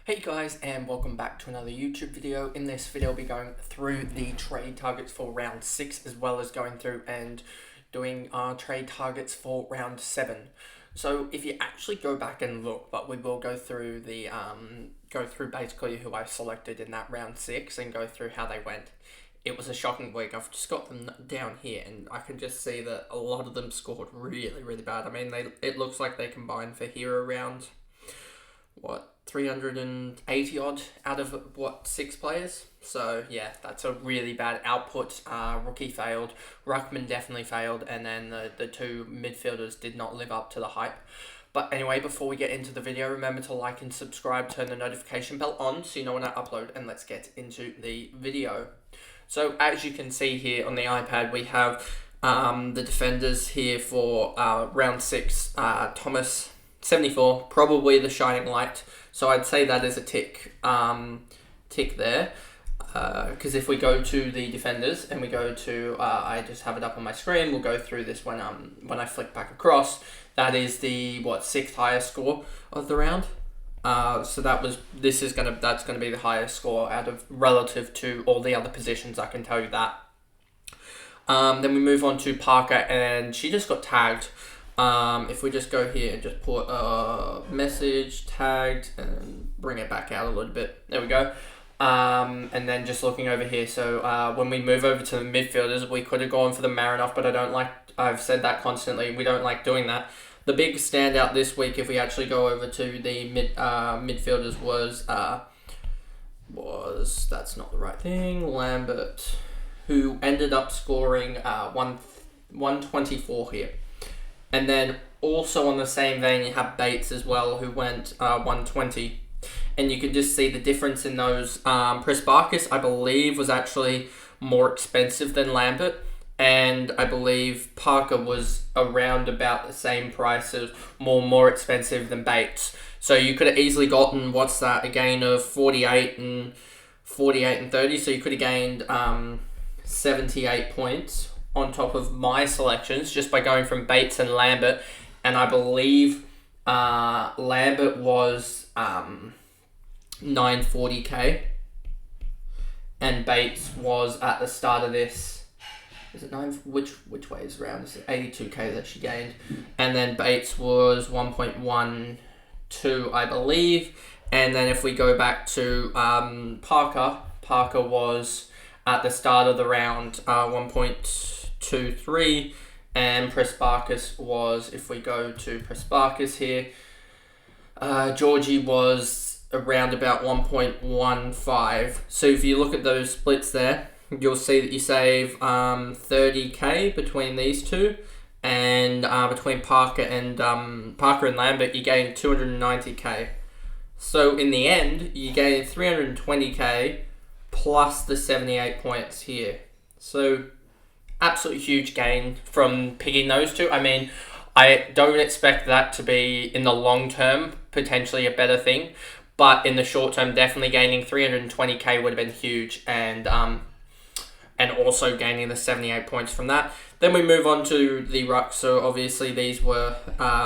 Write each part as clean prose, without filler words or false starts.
Hey guys, and welcome back to another YouTube video. In this video I'll be going through the trade targets for round 6 as well as going through and doing our trade targets for round 7. So if you actually go back and look, but we will go through the go through basically who I selected in that round 6 and go through how they went. It was a shocking week. I've just got them down here and I can just see that a lot of them scored really bad. I mean, it looks like they combined for here around 380 odd out of 6 players. So yeah, that's a really bad output. Rookie failed, Ruckman definitely failed, and then the two midfielders did not live up to the hype. But anyway, before we get into the video, remember to like and subscribe, turn the notification bell on so you know when I upload, and let's get into the video. So as you can see here on the iPad, we have the defenders here for round 6. Thomas, 74, probably the shining light. So I'd say that is a tick there. Because if we go to the defenders and we go to, I just have it up on my screen. We'll go through this when I flick back across. That is the 6th highest score of the round. So that's gonna be the highest score out of relative to all the other positions. I can tell you that. Then we move on to Parker, and she just got tagged. If we just go here and just put a message tagged and bring it back out a little bit, there we go. And then just looking over here, so when we move over to the midfielders, we could have gone for the Marinoff, but I've said that constantly, we don't like doing that. The big standout this week, if we actually go over to the midfielders, was that's not the right thing, Lambert, who ended up scoring 124 here. And then also on the same vein, you have Bates as well, who went 120. And you can just see the difference in those. Prespakis, I believe, was actually more expensive than Lambert. And I believe Parker was around about the same price, as more expensive than Bates. So you could have easily gotten, a gain of 48 and 30. So you could have gained 78 points on top of my selections just by going from Bates and Lambert. And I believe Lambert was 940k and Bates was at the start of this, is it 9, which way is around, is it 82k that she gained, and then Bates was 1.12 I believe. And then if we go back to Parker was at the start of the round 1.23, and Prespakis was, if we go to Prespakis here, Georgie was around about 1.15. So if you look at those splits there, you'll see that you save 30k between these two, and between Parker and Lambert you gain 290k. So in the end you gain 320k plus the 78 points here. So absolutely huge gain from picking those two. I mean, I don't expect that to be in the long term potentially a better thing, but in the short term, definitely gaining 320k would have been huge, and also gaining the 78 points from that. Then we move on to the ruck. So obviously these were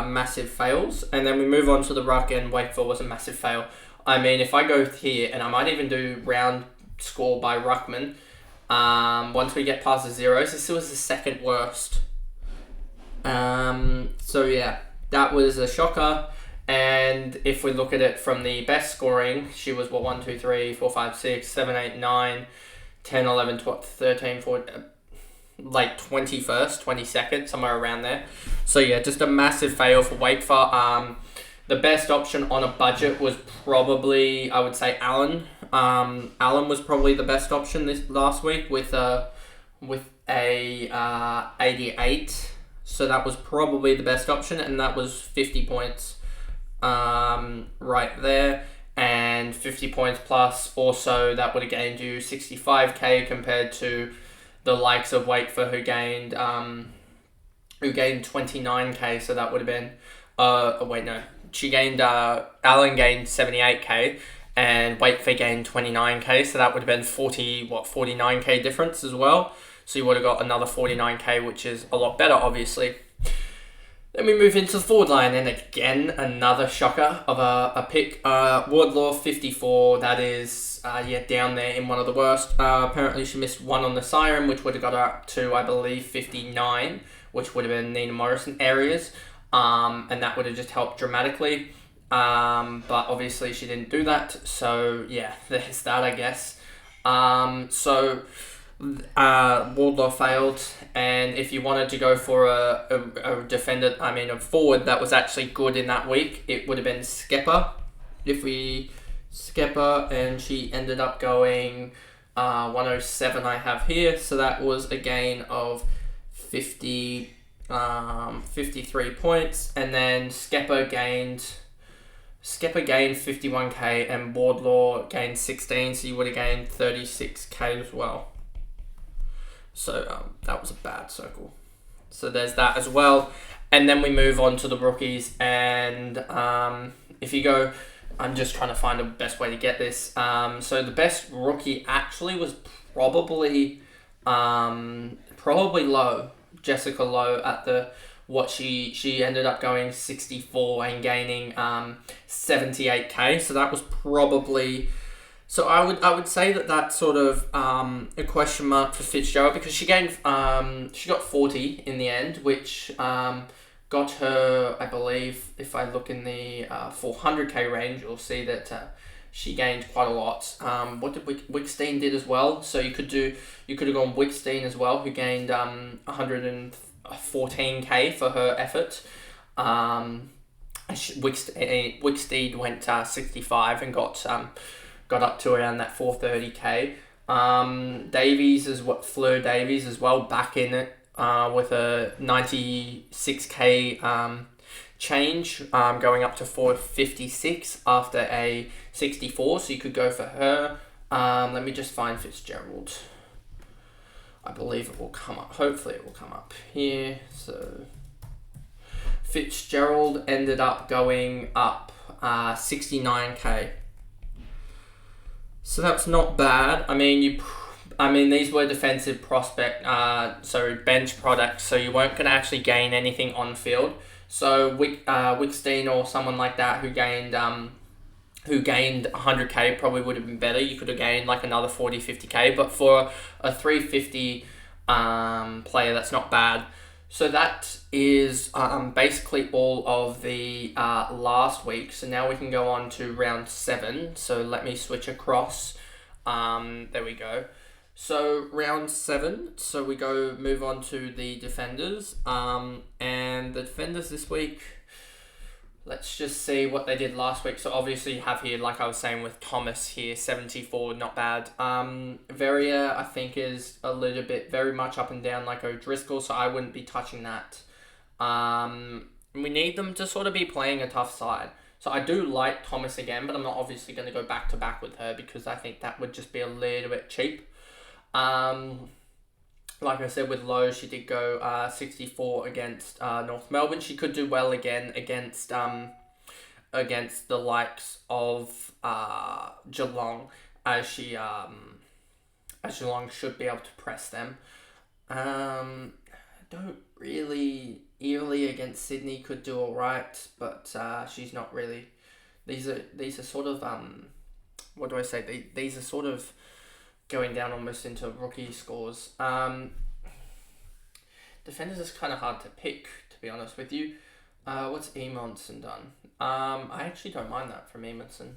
massive fails, and then we move on to the ruck, and Wakeford was a massive fail. I mean, if I go here, and I might even do round score by Ruckman, once we get past the zeros, this was the second worst. So yeah, that was a shocker. And if we look at it from the best scoring, she was 1, 2, 3, 4, 5, 6, 7, 8, 9, 10, 11, 12, 13, 14, like 21st, 22nd, somewhere around there. So yeah, just a massive fail for Wakeford. The best option on a budget was probably, I would say, Allen. Allen was probably the best option this last week with a 88. So that was probably the best option, and that was 50 points right there, and 50 points plus also that would have gained you 65k compared to the likes of Wakeford who gained 29k. So that would have been Allen gained 78k and Wakeford gained 29k, so that would have been 49k difference as well. So you would have got another 49k, which is a lot better, obviously. Then we move into the forward line, and again, another shocker of a pick. Wardlaw, 54, that is, down there in one of the worst. Apparently she missed one on the siren, which would have got her up to, I believe, 59, which would have been Nina Morrison areas, and that would have just helped dramatically. But obviously she didn't do that, so yeah, there's that, I guess. Wardlaw failed, and if you wanted to go for a defender, a forward that was actually good in that week, it would have been Skepper. Skepper, and she ended up going 107 I have here, so that was a gain of 53 points, and then Skepper gained 51k and Wardlaw gained 16, so you would have gained 36k as well. So that was a bad circle. So there's that as well. And then we move on to the rookies. And if you go, I'm just trying to find the best way to get this. So the best rookie actually was probably Lowe. Jessica Lowe at she ended up going 64 and gaining 78k. So that was probably... So I would say that sort of a question mark for Fitzgerald, because she got 40 in the end, which got her, I believe, if I look in the 400k range, you'll see that she gained quite a lot. What did Wickstein did as well? So you could have gone Wickstein as well, who gained 114k for her effort. Wickstein went 65 and got up to around that 430k. Fleur Davies as well, back in it with a 96k change, going up to 456 after a 64, so you could go for her. Let me just find Fitzgerald. I believe it will come up. Hopefully it will come up here. So Fitzgerald ended up going up 69k. So that's not bad. These were defensive bench products, so you weren't going to actually gain anything on field. So Wickstein or someone like that who gained 100k probably would have been better. You could have gained like another 40, 50k, but for a 350 player, that's not bad. So that is basically all of the last week. So now we can go on to round 7. So let me switch across. There we go. So round 7. So we move on to the defenders. And the defenders this week, let's just see what they did last week. So obviously you have here, like I was saying with Thomas here, 74, not bad. Veria, I think, is a little bit very much up and down like O'Driscoll, so I wouldn't be touching that. We need them to sort of be playing a tough side. So I do like Thomas again, but I'm not obviously going to go back to back with her because I think that would just be a little bit cheap. Like I said, with Lowe, she did go 64 against North Melbourne. She could do well again against the likes of Geelong, as Geelong should be able to press them. Don't really... Early against Sydney could do all right, but she's not really... These are sort of... what do I say? These are sort of going down almost into rookie scores. Defenders is kind of hard to pick, to be honest with you. What's Emonson done? I actually don't mind that from Emonson.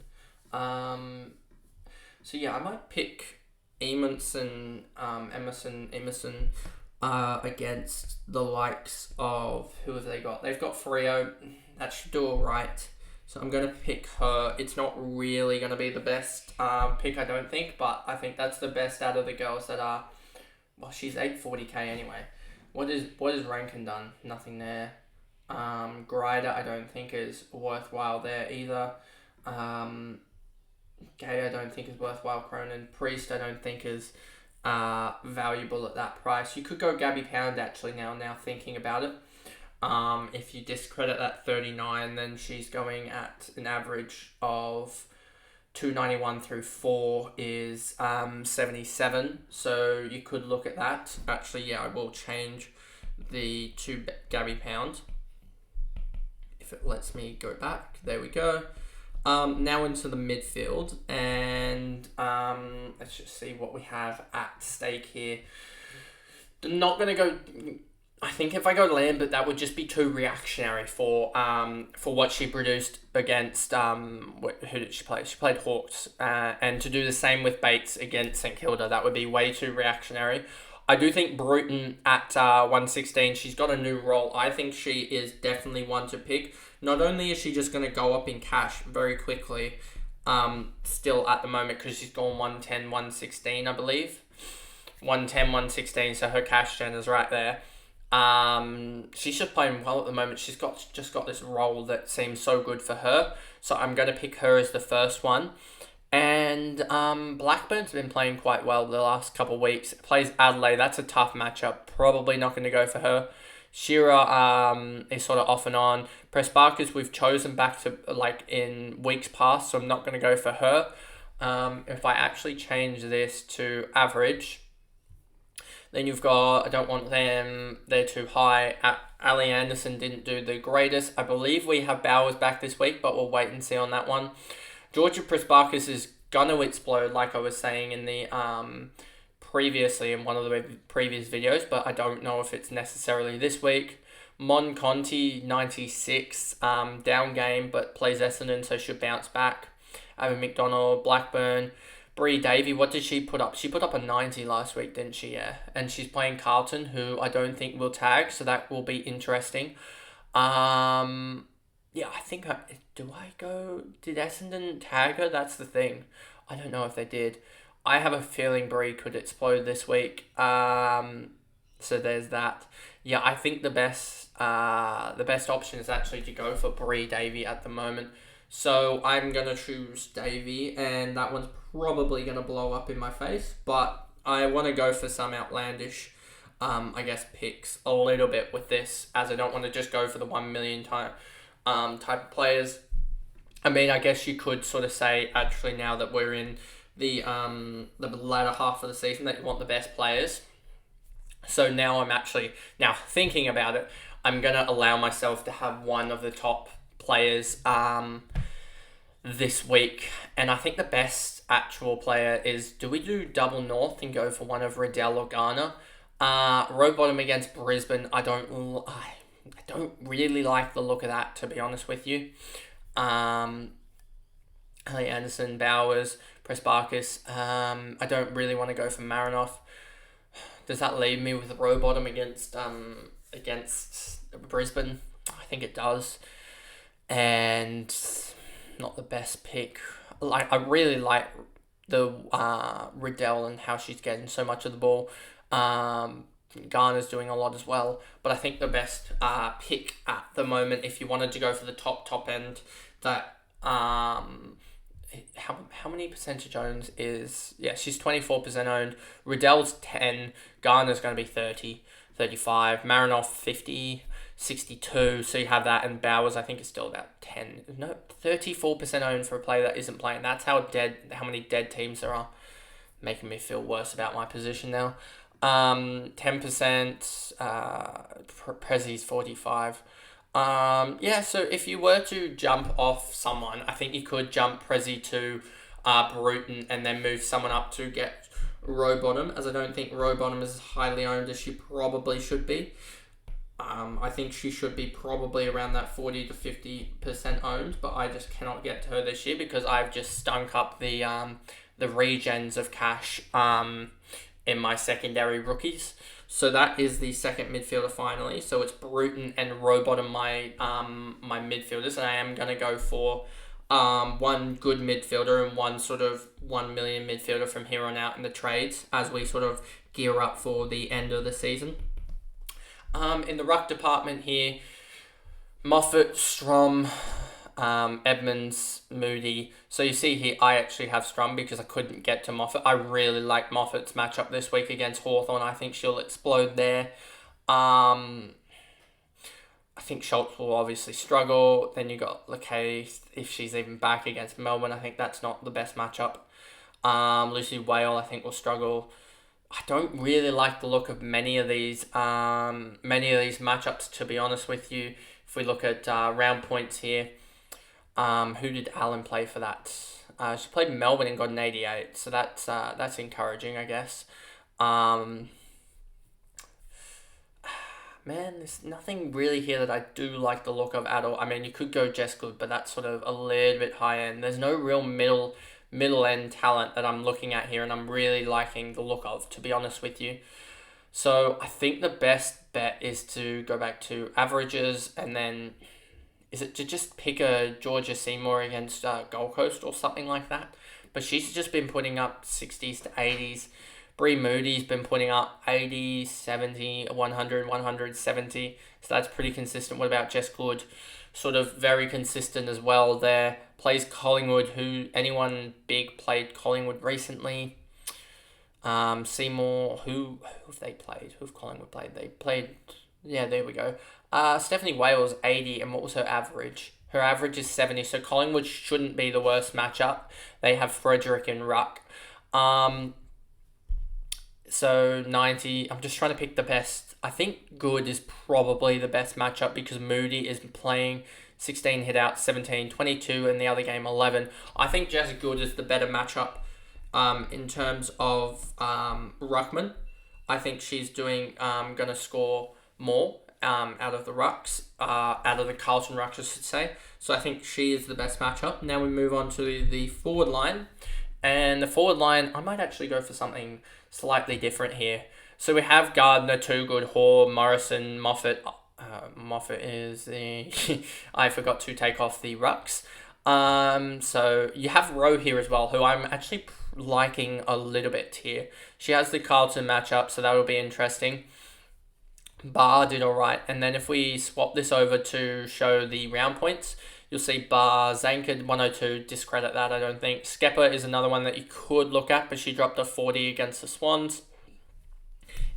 So yeah, I might pick Emerson against the likes of... Who have they got? They've got Freo. That should do all right. So I'm going to pick her. It's not really going to be the best pick, I don't think, but I think that's the best out of the girls that are... Well, she's 840k anyway. What is Rankin done? Nothing there. Grider, I don't think is worthwhile there either. Gay, I don't think is worthwhile. Cronin. Priest, I don't think is valuable at that price. You could go Gabby Pound actually now thinking about it. If you discredit that 39, then she's going at an average of 291 through 4 is 77. So you could look at that. Actually, yeah, I will change the to Gabby Pound. if it lets me go back. There we go. Now into the midfield, and let's just see what we have at stake here. Not going to go... I think if I go Lambert, that would just be too reactionary for what she produced against... who did she play? She played Hawks. And to do the same with Bates against St Kilda, that would be way too reactionary. I do think Bruton at 116, she's got a new role. I think she is definitely one to pick. Not only is she just going to go up in cash very quickly, still at the moment, because she's gone 110, 116, I believe. 110, 116, so her cash gen is right there. She's just playing well at the moment. She's just got this role that seems so good for her. So I'm going to pick her as the first one. And Blackburn's been playing quite well the last couple of weeks. Plays Adelaide. That's a tough matchup. Probably not going to go for her. Shearer is sort of off and on. Pressbarkers we've chosen back to in weeks past, so I'm not going to go for her. If I actually change this to average, then you've got, I don't want them, they're too high. Ali Anderson didn't do the greatest. I believe we have Bowers back this week, but we'll wait and see on that one. Georgia Pressbarkers is going to explode, like I was saying in the previously in one of the previous videos, but I don't know if it's necessarily this week. Mon Conti, 96, down game, but plays Essendon, so should bounce back. Abby McDonald, Blackburn. Bree Davey, what did she put up? She put up a 90 last week, didn't she? Yeah. And she's playing Carlton, who I don't think will tag, so that will be interesting. Yeah, I think did Essendon tag her? That's the thing. I don't know if they did. I have a feeling Bree could explode this week. So there's that. Yeah, I think the best option is actually to go for Bree Davey at the moment. So I'm going to choose Davey, and that one's probably going to blow up in my face. But I want to go for some outlandish, picks a little bit with this, as I don't want to just go for the 1 million type of players. I mean, I guess you could sort of say, actually, now that we're in the latter half of the season, that you want the best players. So now thinking about it, I'm going to allow myself to have one of the top players this week. And I think the best actual player is, do we do double north and go for one of Riddell or Garner? Row bottom against Brisbane, I don't really like the look of that, to be honest with you. Ali Anderson, Bowers, Pressbarkers. I don't really want to go for Marinoff. Does that leave me with row bottom against Brisbane? I think it does. And not the best pick. I really like the Riddell and how she's getting so much of the ball. Garner's doing a lot as well, but I think the best pick at the moment, if you wanted to go for the top end, that how many percentage owned is, she's 24% owned. Riddell's 10, Garner's going to be 30, 35, Marinoff 50, 62, so you have that, and Bowers I think is still about 34% owned for a player that isn't playing. That's how many dead teams there are. Making me feel worse about my position now. 10%, Prezzi's 45. So if you were to jump off someone, I think you could jump Prezzi to Bruton and then move someone up to get row bottom, as I don't think row bottom is as highly owned as she probably should be. I think she should be probably around that 40 to 50% owned, but I just cannot get to her this year because I've just stunk up the regens of cash in my secondary rookies. So that is the second midfielder finally. So it's Bruton and Rowbottom, my midfielders, and I am going to go for one good midfielder and one sort of 1 million midfielder from here on out in the trades as we sort of gear up for the end of the season. In the ruck department here, Moffat, Strom, Edmonds, Moody. So you see here, I actually have Strum because I couldn't get to Moffat. I really like Moffat's matchup this week against Hawthorn. I think she'll explode there. I think Schultz will obviously struggle. Then you got Lacaille, if she's even back against Melbourne. I think that's not the best matchup. Lucy Whale, I think, will struggle. I don't really like the look of many of these matchups, to be honest with you. If we look at round points here, who did Allen play for that? She played Melbourne and got an 88, so that's encouraging, I guess. Man, there's nothing really here that I do like the look of at all. I mean, you could go Jess Good, but that's sort of a little bit high end. There's no real middle end talent that I'm looking at here, and I'm really liking the look of, to be honest with you. So I think the best bet is to go back to averages, and then is it to just pick a Georgia Seymour against Gold Coast or something like that? But she's just been putting up 60s to 80s. Bree Moody's been putting up 80, 70, 100, 170. So that's pretty consistent. What about Jess Good? Sort of very consistent as well there. Plays Collingwood. Anyone big played Collingwood recently? Seymour. Who have they played? Who have Collingwood played? They played... Yeah, there we go. Stephanie Wales, 80. And what was her average? Her average is 70. So Collingwood shouldn't be the worst matchup. They have Frederick and Ruck. So 90, I'm just trying to pick the best. I think Good is probably the best matchup because Moody is playing 16 hit out, 17, 22, and the other game 11. I think Jess Good is the better matchup in terms of Ruckman. I think she's going to score more out of the Rucks, out of the Carlton Rucks, I should say. So I think she is the best matchup. Now we move on to the forward line. And the forward line, I might actually go for something slightly different here. So we have Gardner, Toogood, Hoare, Morrison, Moffat. Moffat is the... I forgot to take off the rucks. So you have Rowe here as well, who I'm actually liking a little bit here. She has the Carlton matchup, so that will be interesting. Barr did alright. And then if we swap this over to show the round points, you'll see Barr, Zankard, 102, discredit that, I don't think. Skepper is another one that you could look at, but she dropped a 40 against the Swans.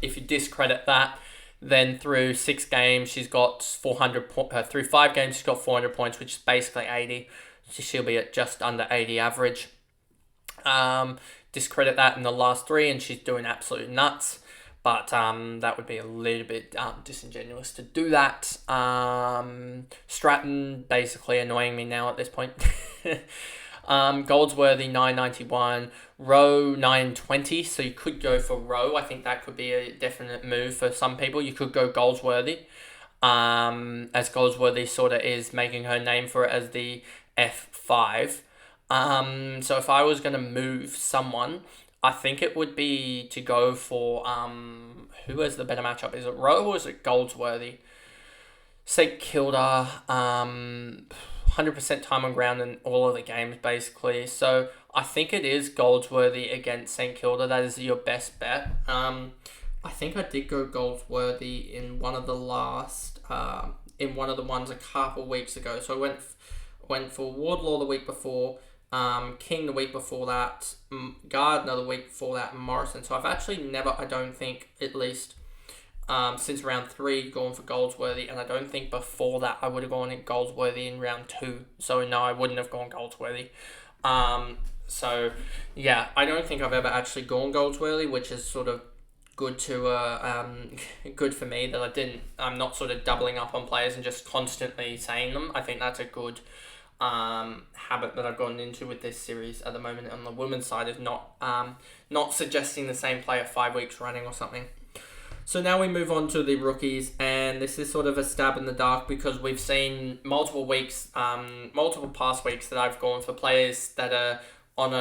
If you discredit that, then through 6 games, she's got 400 through 5 games, she's got 400 points, which is basically 80. She'll be at just under 80 average. Discredit that in the last 3, and she's doing absolute nuts. But that would be a little bit disingenuous to do that. Stratton basically annoying me now at this point. Goldsworthy 991, Rowe 920. So you could go for Rowe. I think that could be a definite move for some people. You could go Goldsworthy, as Goldsworthy sort of is making her name for it as the F5. So if I was going to move someone, I think it would be to go for who has the better matchup? Is it Rowe or is it Goldsworthy? St Kilda, 100% time on ground in all of the games basically. So I think it is Goldsworthy against St Kilda. That is your best bet. I think I did go Goldsworthy in one of the last in one of the ones a couple weeks ago. So I went for Wardlaw the week before. King the week before that, Gardner the week before that, and Morrison. So I've actually never, I don't think, at least since round 3, gone for Goldsworthy, and I don't think before that I would have gone in Goldsworthy in round 2. So no, I wouldn't have gone Goldsworthy. So yeah, I don't think I've ever actually gone Goldsworthy, which is sort of good to good for me that I'm not sort of doubling up on players and just constantly saying them. I think that's a good habit that I've gotten into with this series at the moment on the women's side is not suggesting the same player 5 weeks running or something. So now we move on to the rookies, and this is sort of a stab in the dark because we've seen multiple past weeks that I've gone for players that are on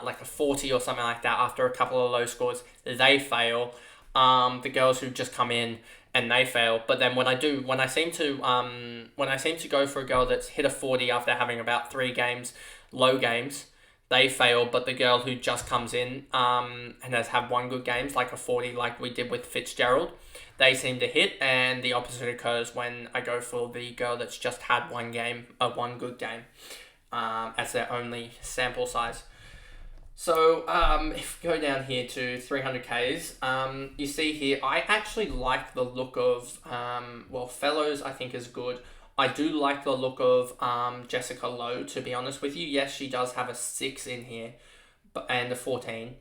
like a 40 or something like that after a couple of low scores. They fail. The girls who just come in and they fail. But then when I seem to go for a girl that's hit a 40 after having about 3 games, low games, they fail. But the girl who just comes in and has had 1 good game, like a 40 like we did with Fitzgerald, they seem to hit, and the opposite occurs when I go for the girl that's just had 1 good game as their only sample size. So if we go down here to 300Ks, you see here, I actually like the look of, Fellows I think is good. I do like the look of Jessica Lowe, to be honest with you. Yes, she does have a 6 in here and a 14,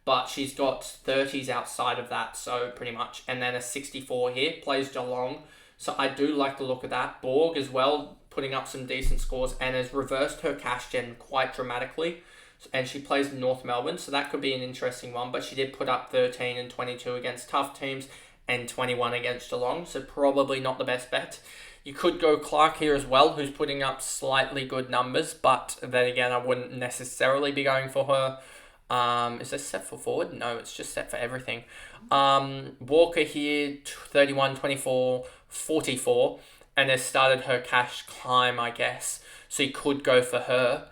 but she's got 30s outside of that, so pretty much. And then a 64 here, plays Geelong. So I do like the look of that. Borg as well, putting up some decent scores and has reversed her cash gen quite dramatically. And she plays North Melbourne, so that could be an interesting one. But she did put up 13 and 22 against tough teams and 21 against Geelong, so probably not the best bet. You could go Clark here as well, who's putting up slightly good numbers, but then again, I wouldn't necessarily be going for her. Is this set for forward? No, it's just set for everything. Walker here, 31, 24, 44, and has started her cash climb, I guess. So you could go for her.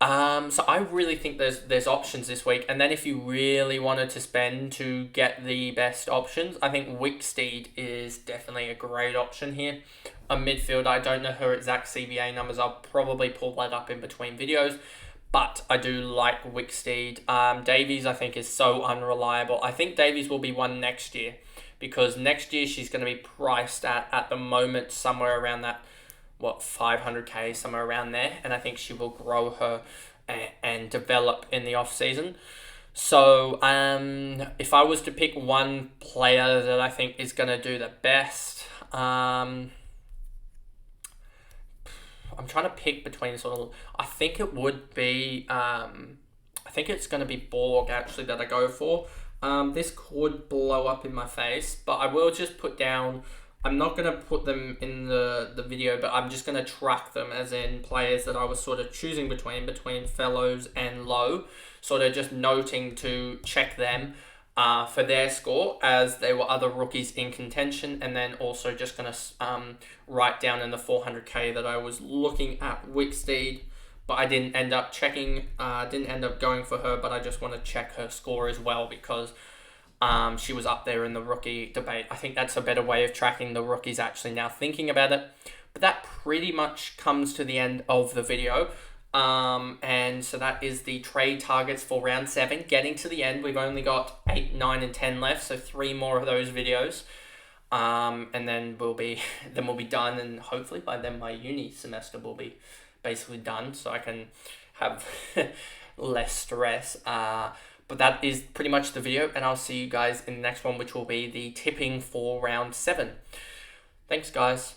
So I really think there's options this week, and then if you really wanted to spend to get the best options, I think Wicksteed is definitely a great option here. A midfielder, I don't know her exact CBA numbers. I'll probably pull that up in between videos, but I do like Wicksteed. Davies, I think, is so unreliable. I think Davies will be one next year, because next year she's going to be priced at the moment somewhere around that 500k, somewhere around there, and I think she will grow her and develop in the off season. So if I was to pick one player that I think is going to do the best, I'm trying to pick between sort of, I think it would be I think it's going to be Borg actually that I go for. This could blow up in my face, but I will just put down, I'm not going to put them in the video, but I'm just going to track them as in players that I was sort of choosing between Fellows and Low, sort of just noting to check them for their score, as they were other rookies in contention, and then also just going to write down in the 400k that I was looking at Wicksteed, but I didn't end up checking, didn't end up going for her, but I just want to check her score as well, because she was up there in the rookie debate. I think that's a better way of tracking the rookies actually now thinking about it. But that pretty much comes to the end of the video. And so that is the trade targets for round 7. Getting to the end, we've only got 8, 9, and 10 left, so 3 more of those videos. And then we'll be done, and hopefully by then my uni semester will be basically done, so I can have less stress. But that is pretty much the video, and I'll see you guys in the next one, which will be the tipping for round 7. Thanks, guys.